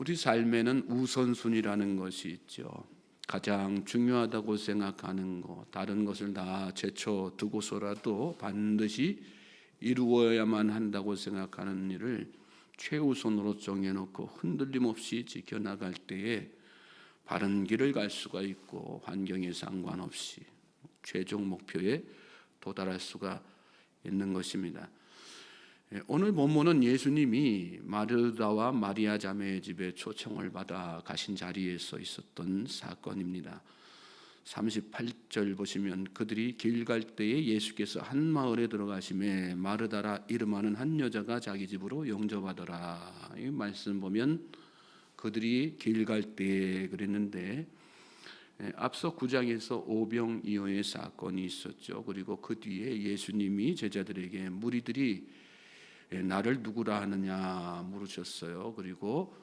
우리 삶에는 우선순위라는 것이 있죠. 가장 중요하다고 생각하는 것, 다른 것을 다 제쳐두고서라도 반드시 이루어야만 한다고 생각하는 일을 최우선으로 정해놓고 흔들림 없이 지켜나갈 때에 바른 길을 갈 수가 있고 환경에 상관없이 최종 목표에 도달할 수가 있는 것입니다. 오늘 본문은 예수님이 마르다와 마리아 자매의 집에 초청을 받아 가신 자리에서 있었던 사건입니다. 38절 보시면 그들이 길 갈 때에 예수께서 한 마을에 들어가심에 마르다라 이름하는 한 여자가 자기 집으로 영접하더라. 이 말씀 보면 그들이 길 갈 때에 그랬는데 앞서 9장에서 오병이어의 사건이 있었죠. 그리고 그 뒤에 예수님이 제자들에게 무리들이 나를 누구라 하느냐 물으셨어요. 그리고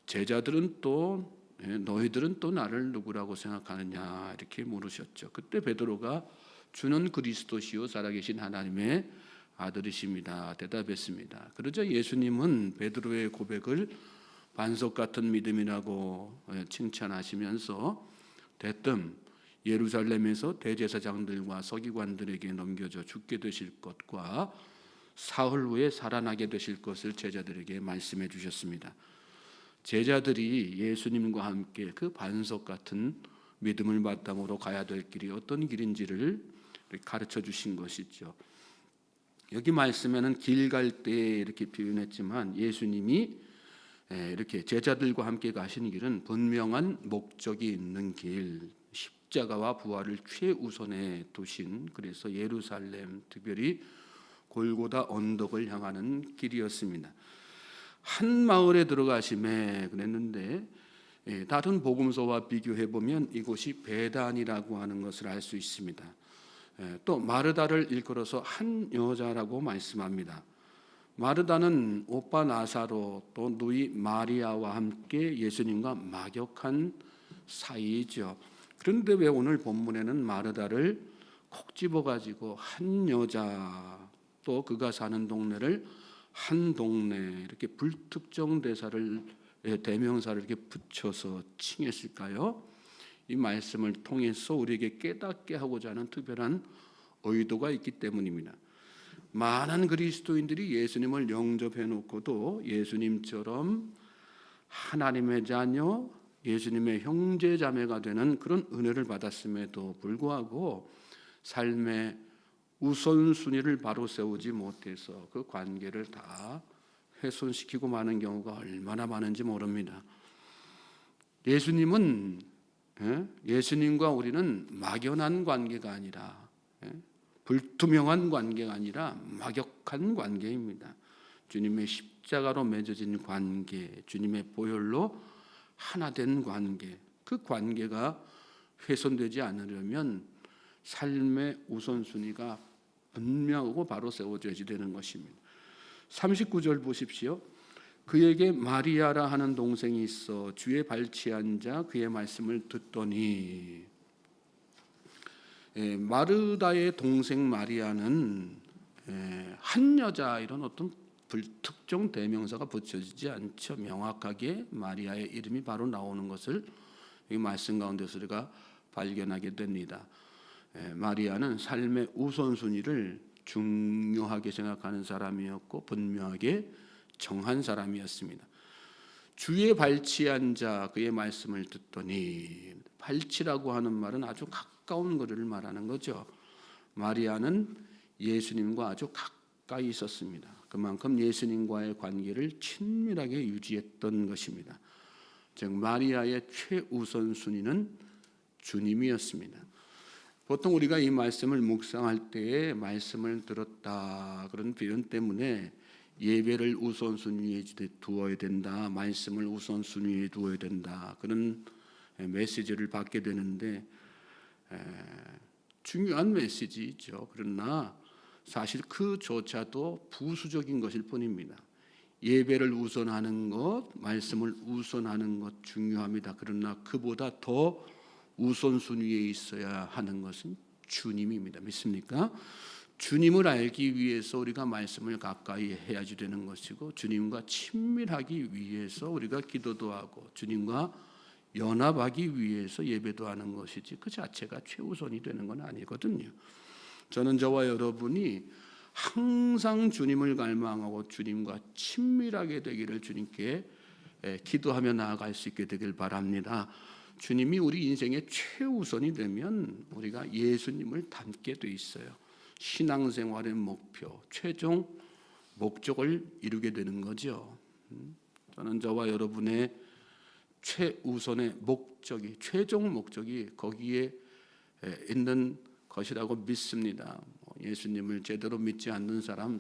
제자들은 또 너희들은 또 나를 누구라고 생각하느냐 이렇게 물으셨죠. 그때 베드로가 주는 그리스도시요 살아계신 하나님의 아들이십니다 대답했습니다. 그러자 예수님은 베드로의 고백을 반석 같은 믿음이라고 칭찬하시면서 대뜸 예루살렘에서 대제사장들과 서기관들에게 넘겨져 죽게 되실 것과 사흘 후에 살아나게 되실 것을 제자들에게 말씀해 주셨습니다. 제자들이 예수님과 함께 그 반석 같은 믿음을 바탕으로 가야 될 길이 어떤 길인지를 가르쳐 주신 것이죠. 여기 말씀에는 길 갈 때 이렇게 표현했지만 예수님이 이렇게 제자들과 함께 가신 길은 분명한 목적이 있는 길, 십자가와 부활을 최우선에 두신, 그래서 예루살렘 특별히 골고다 언덕을 향하는 길이었습니다. 한 마을에 들어가심에 그랬는데 다른 복음서와 비교해 보면 이곳이 베단이라고 하는 것을 알 수 있습니다. 또 마르다를 일컬어서 한 여자라고 말씀합니다. 마르다는 오빠 나사로 또 누이 마리아와 함께 예수님과 막역한 사이죠. 그런데 왜 오늘 본문에는 마르다를 콕 집어가지고 한 여자 또 그가 사는 동네를 한 동네 이렇게 불특정 대명사를 이렇게 붙여서 칭했을까요? 이 말씀을 통해서 우리에게 깨닫게 하고자 하는 특별한 의도가 있기 때문입니다. 많은 그리스도인들이 예수님을 영접해 놓고도 예수님처럼 하나님의 자녀, 예수님의 형제 자매가 되는 그런 은혜를 받았음에도 불구하고 삶의 우선순위를 바로 세우지 못해서 그 관계를 다 훼손시키고 마는 경우가 얼마나 많은지 모릅니다. 예수님과 우리는 막연한 관계가 아니라 불투명한 관계가 아니라 막역한 관계입니다. 주님의 십자가로 맺어진 관계, 주님의 보혈로 하나 된 관계, 그 관계가 훼손되지 않으려면 삶의 우선순위가 분명하고 바로 세워져야 되는 것입니다. 39절 보십시오. 그에게 마리아라 하는 동생이 있어 주의 발치에 앉아 그의 말씀을 듣더니, 마르다의 동생 마리아는 한 여자 이런 어떤 불특정 대명사가 붙여지지 않죠. 명확하게 마리아의 이름이 바로 나오는 것을 이 말씀 가운데서 우리가 발견하게 됩니다. 마리아는 삶의 우선순위를 중요하게 생각하는 사람이었고 분명하게 정한 사람이었습니다. 주의 발치에 앉아 그의 말씀을 듣더니, 발치라고 하는 말은 아주 가까운 거리를 말하는 거죠. 마리아는 예수님과 아주 가까이 있었습니다. 그만큼 예수님과의 관계를 친밀하게 유지했던 것입니다. 즉 마리아의 최우선 순위는 주님이었습니다. 보통 우리가 이 말씀을 묵상할 때에 말씀을 들었다 그런 표현 때문에 예배를 우선순위에 두어야 된다, 말씀을 우선순위에 두어야 된다 그런 메시지를 받게 되는데 중요한 메시지죠. 그러나 사실 그조차도 부수적인 것일 뿐입니다. 예배를 우선하는 것, 말씀을 우선하는 것 중요합니다. 그러나 그보다 더 우선순위에 있어야 하는 것은 주님입니다. 믿습니까? 주님을 알기 위해서 우리가 말씀을 가까이 해야지 되는 것이고, 주님과 친밀하기 위해서 우리가 기도도 하고 주님과 연합하기 위해서 예배도 하는 것이지 그 자체가 최우선이 되는 건 아니거든요. 저는 저와 여러분이 항상 주님을 갈망하고 주님과 친밀하게 되기를 주님께 기도하며 나아갈 수 있게 되길 바랍니다. 주님이 우리 인생의 최우선이 되면 우리가 예수님을 닮게 돼 있어요. 신앙생활의 목표, 최종 목적을 이루게 되는 거죠. 저는 저와 여러분의 최우선의 목적이, 최종 목적이 거기에 있는 것이라고 믿습니다. 예수님을 제대로 믿지 않는 사람,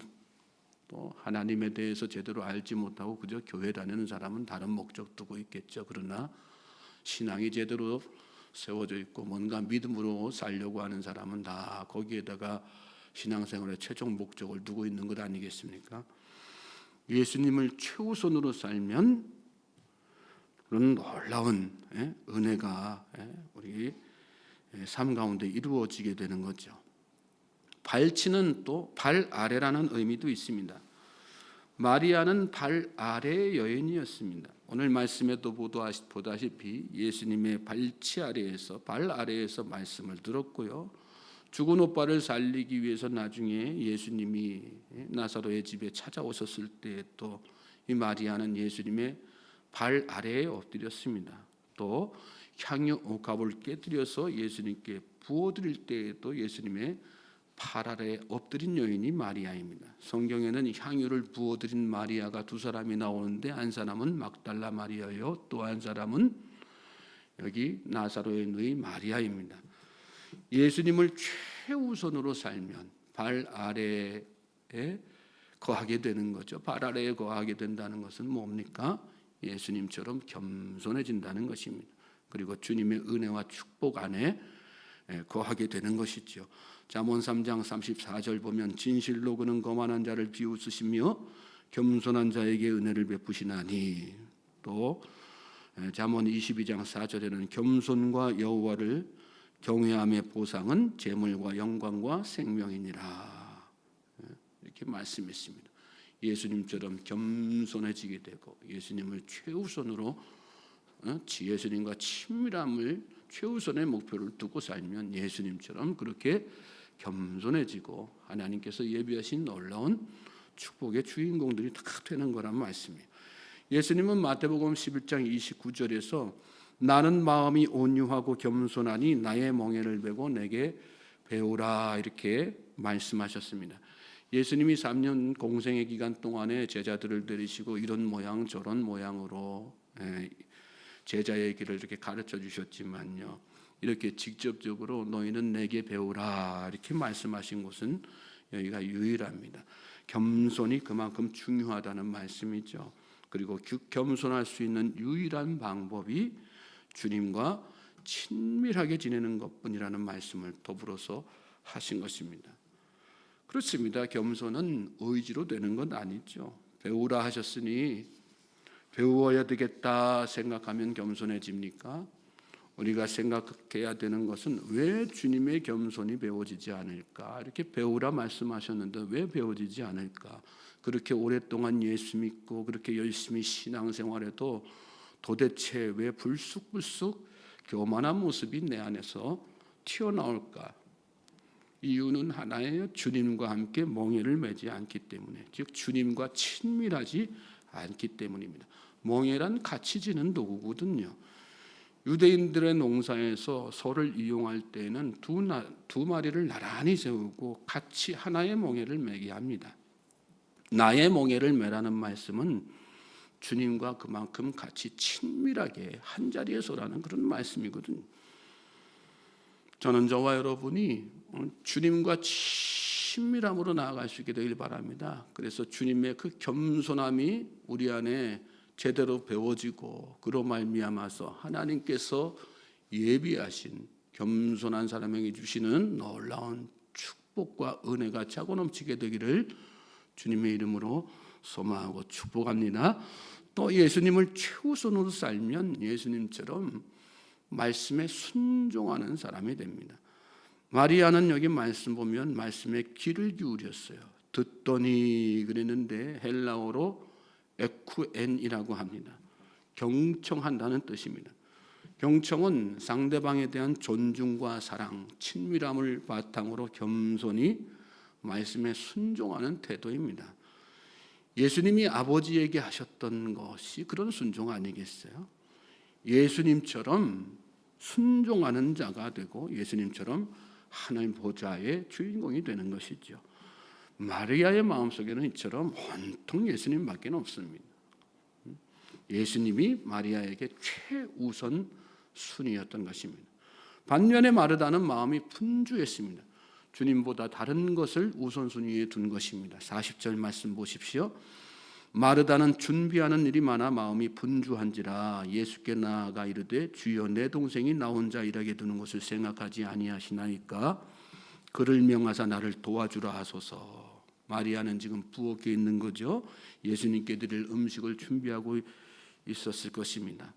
또 하나님에 대해서 제대로 알지 못하고 그저 교회 다니는 사람은 다른 목적 두고 있겠죠. 그러나 신앙이 제대로 세워져 있고 뭔가 믿음으로 살려고 하는 사람은 다 거기에다가 신앙생활의 최종 목적을 두고 있는 것 아니겠습니까? 예수님을 최우선으로 살면 그런 놀라운 은혜가 우리 삶 가운데 이루어지게 되는 거죠. 발치는 또 발 아래라는 의미도 있습니다. 마리아는 발 아래의 여인이었습니다. 오늘 말씀에도 보다시피 예수님의 발치 아래에서, 발 아래에서 말씀을 들었고요. 죽은 오빠를 살리기 위해서 나중에 예수님이 나사로의 집에 찾아오셨을 때 또 이 마리아는 예수님의 발 아래에 엎드렸습니다. 또 향유 옥합을 깨뜨려서 예수님께 부어드릴 때에도 예수님의 발 아래에 엎드린 여인이 마리아입니다. 성경에는 향유를 부어드린 마리아가 두 사람이 나오는데 한 사람은 막달라 마리아요, 또 한 사람은 여기 나사로의 누이 마리아입니다. 예수님을 최우선으로 살면 발 아래에 거하게 되는 거죠. 발 아래에 거하게 된다는 것은 뭡니까? 예수님처럼 겸손해진다는 것입니다. 그리고 주님의 은혜와 축복 안에 거하게 되는 것이죠. 잠언 3장 34절 보면 진실로 그는 거만한 자를 비웃으시며 겸손한 자에게 은혜를 베푸시나니, 또 잠언 22장 4절에는 겸손과 여호와를 경외함의 보상은 재물과 영광과 생명이니라, 이렇게 말씀했습니다. 예수님처럼 겸손해지게 되고 예수님을 최우선으로 예수님과 친밀함을 최우선의 목표를 두고 살면 예수님처럼 그렇게 겸손해지고 하나님께서 예비하신 놀라운 축복의 주인공들이 다 되는 거란 말씀이에요. 예수님은 마태복음 11장 29절에서 나는 마음이 온유하고 겸손하니 나의 멍에를 메고 내게 배우라, 이렇게 말씀하셨습니다. 예수님이 3년 공생의 기간 동안에 제자들을 데리시고 이런 모양 저런 모양으로 제자의 길을 이렇게 가르쳐 주셨지만요, 이렇게 직접적으로 너희는 내게 배우라 이렇게 말씀하신 곳은 여기가 유일합니다. 겸손이 그만큼 중요하다는 말씀이죠. 그리고 겸손할 수 있는 유일한 방법이 주님과 친밀하게 지내는 것뿐이라는 말씀을 더불어서 하신 것입니다. 그렇습니다. 겸손은 의지로 되는 건 아니죠. 배우라 하셨으니 배워야 되겠다 생각하면 겸손해집니까? 우리가 생각해야 되는 것은 왜 주님의 겸손이 배워지지 않을까? 이렇게 배우라 말씀하셨는데 왜 배워지지 않을까? 그렇게 오랫동안 예수 믿고 그렇게 열심히 신앙생활해도 도대체 왜 불쑥불쑥 교만한 모습이 내 안에서 튀어나올까? 이유는 하나예요. 주님과 함께 멍에를 매지 않기 때문에, 즉 주님과 친밀하지 않기 때문입니다. 멍에란 같이 지는 도구거든요. 유대인들의 농사에서 소를 이용할 때는 두 마리를 나란히 세우고 같이 하나의 멍에를 매게 합니다. 나의 멍에를 매라는 말씀은 주님과 그만큼 같이 친밀하게 한 자리에 서라는 그런 말씀이거든요. 저는 저와 여러분이 주님과 친밀함으로 나아갈 수 있게 되길 바랍니다. 그래서 주님의 그 겸손함이 우리 안에 제대로 배워지고 그로 말미암아서 하나님께서 예비하신 겸손한 사람에게 주시는 놀라운 축복과 은혜가 차고 넘치게 되기를 주님의 이름으로 소망하고 축복합니다. 또 예수님을 최우선으로 살면 예수님처럼 말씀에 순종하는 사람이 됩니다. 마리아는 여기 말씀 보면 말씀에 귀를 기울였어요. 듣더니 그랬는데 헬라어로 에쿠엔이라고 합니다. 경청한다는 뜻입니다. 경청은 상대방에 대한 존중과 사랑, 친밀함을 바탕으로 겸손히 말씀에 순종하는 태도입니다. 예수님이 아버지에게 하셨던 것이 그런 순종 아니겠어요? 예수님처럼 순종하는 자가 되고 예수님처럼 하늘 보좌의 주인공이 되는 것이죠. 마리아의 마음속에는 이처럼 온통 예수님밖에 없습니다. 예수님이 마리아에게 최우선 순위였던 것입니다. 반면에 마르다는 마음이 분주했습니다. 주님보다 다른 것을 우선순위에 둔 것입니다. 40절 말씀 보십시오. 마르다는 준비하는 일이 많아 마음이 분주한지라 예수께 나아가 이르되 주여 내 동생이 나 혼자 일하게 두는 것을 생각하지 아니하시나이까 그를 명하사 나를 도와주라 하소서. 마리아는 지금 부엌에 있는 거죠. 예수님께 드릴 음식을 준비하고 있었을 것입니다.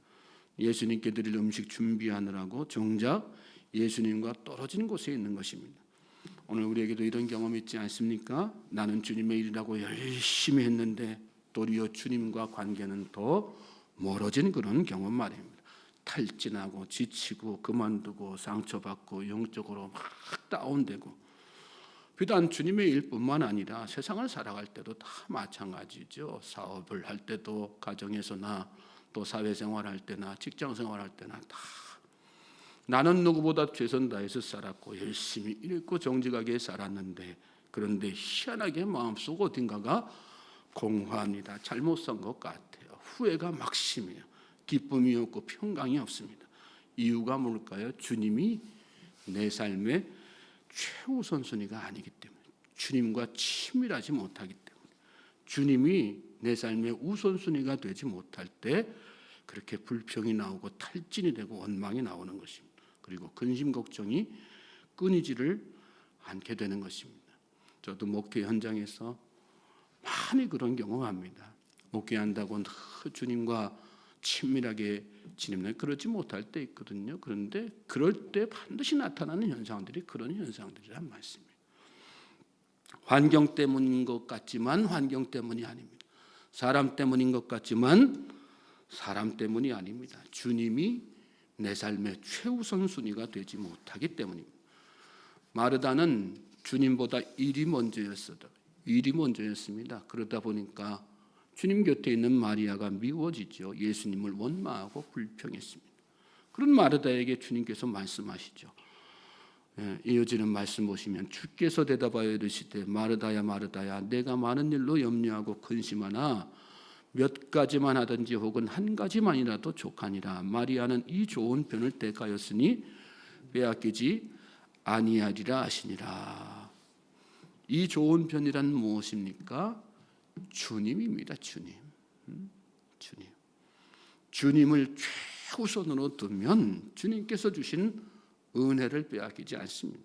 예수님께 드릴 음식 준비하느라고 정작 예수님과 떨어진 곳에 있는 것입니다. 오늘 우리에게도 이런 경험이 있지 않습니까? 나는 주님의 일이라고 열심히 했는데 도리어 주님과 관계는 더 멀어진 그런 경험 말입니다. 탈진하고 지치고 그만두고 상처받고 영적으로 막 다운되고 비단 주님의 일뿐만 아니라 세상을 살아갈 때도 다 마찬가지죠. 사업을 할 때도 가정에서나 또 사회생활할 때나 직장생활할 때나 다 나는 누구보다 최선 다해서 살았고 열심히 읽고 정직하게 살았는데 그런데 희한하게 마음속 어딘가가 공허합니다. 잘못 산 것 같아요. 후회가 막심해요. 기쁨이 없고 평강이 없습니다. 이유가 뭘까요? 주님이 내 삶의 최우선순위가 아니기 때문에 주님과 친밀하지 못하기 때문에 주님이 내 삶의 우선순위가 되지 못할 때 그렇게 불평이 나오고 탈진이 되고 원망이 나오는 것입니다. 그리고 근심 걱정이 끊이지를 않게 되는 것입니다. 저도 목회 현장에서 많이 그런 경험합니다. 목회한다고 주님과 친밀하게 지내면 그러지 못할 때 있거든요. 그런데 그럴 때 반드시 나타나는 현상들이 그런 현상들이란 말씀입니다. 환경 때문인 것 같지만 환경 때문이 아닙니다. 사람 때문인 것 같지만 사람 때문이 아닙니다. 주님이 내 삶의 최우선 순위가 되지 못하기 때문입니다. 마르다는 주님보다 일이 먼저였습니다. 그러다 보니까 주님 곁에 있는 마리아가 미워지죠. 예수님을 원망하고 불평했습니다. 그런 마르다에게 주님께서 말씀하시죠. 이어지는 말씀 보시면 주께서 대답하여 이르시되 마르다야 마르다야 내가 많은 일로 염려하고 근심하나 몇 가지만 하든지 혹은 한 가지만이라도 족하니라. 마리아는 이 좋은 편을 택하였으니 빼앗기지 아니하리라 하시니라. 이 좋은 편이란 무엇입니까? 주님입니다. 주님. 주님을 최우선으로 두면 주님께서 주신 은혜를 빼앗기지 않습니다.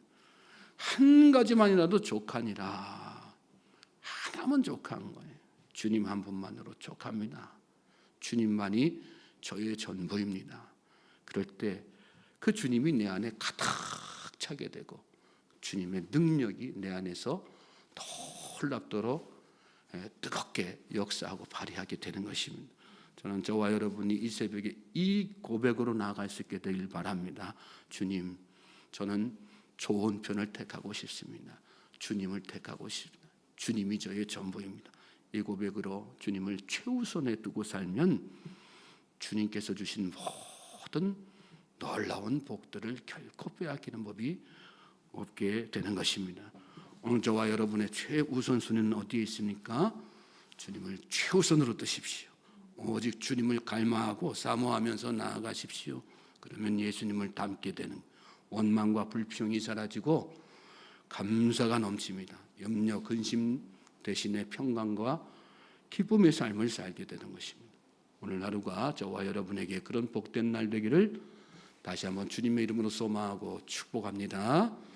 한 가지만이라도 족하니라. 하나면 족한 거예요. 주님 한 분만으로 족합니다. 주님만이 저의 전부입니다. 그럴 때 그 주님이 내 안에 가득 차게 되고 주님의 능력이 내 안에서 더 홀랍도록 뜨겁게 역사하고 발휘하게 되는 것입니다. 저는 저와 여러분이 이 새벽에 이 고백으로 나아갈 수 있게 되길 바랍니다. 주님, 저는 좋은 편을 택하고 싶습니다. 주님을 택하고 싶습니다. 주님이 저의 전부입니다. 이 고백으로 주님을 최우선에 두고 살면 주님께서 주신 모든 놀라운 복들을 결코 빼앗기는 법이 없게 되는 것입니다. 오늘 저와 여러분의 최우선순위는 어디에 있습니까? 주님을 최우선으로 두십시오. 오직 주님을 갈망하고 사모하면서 나아가십시오. 그러면 예수님을 닮게 되는 원망과 불평이 사라지고 감사가 넘칩니다. 염려, 근심 대신에 평강과 기쁨의 삶을 살게 되는 것입니다. 오늘 하루가 저와 여러분에게 그런 복된 날 되기를 다시 한번 주님의 이름으로 소망하고 축복합니다.